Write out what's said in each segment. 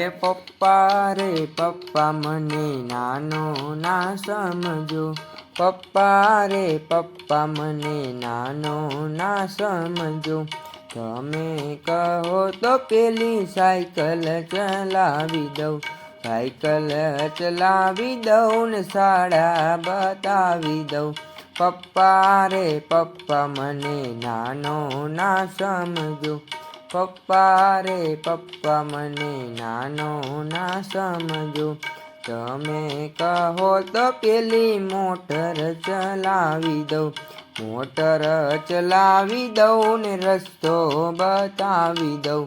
રે પપ્પા મને નાનો ના સમજો, રે પપ્પા મને નાનો ના સમજો. તમે કહો તો પેલી સાયકલ ચલાવી દઉં, સાયકલ ચલાવી દઉં ને શાળા બતાવી દઉં. રે પપ્પા મને નાનો ના સમજો, રે પપ્પા મને નાનો ના સમજો. તમે કહો તો પેલી મોટર ચલાવી દઉં, મોટર ચલાવી દઉં ને રસ્તો બતાવી દઉં.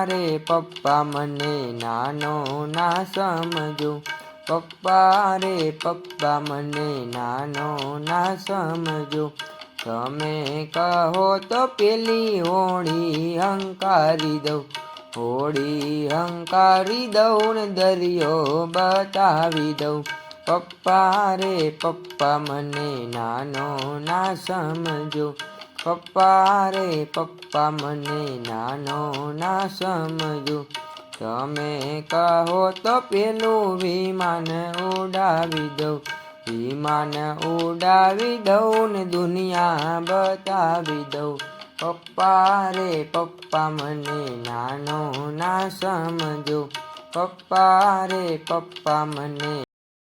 રે પપ્પા મને નાનો ના સમજો, રે પપ્પા મને નાનો ના સમજો. તમે કહો તો પેલી હોળી હંકારી દઉં, હોળી હંકારી દઉં ને દરિયો બતાવી દઉં. રે પપ્પા મને નાનો ના સમજો, રે પપ્પા મને નાનો ના સમજો. તમે કહો તો પેલું વિમાન ઉડાવી દઉં, વિમાન ઉડાવી દઉં ને દુનિયા બતાવી દઉં. રે પપ્પા મને નાનો ના સમજો, રે પપ્પા મને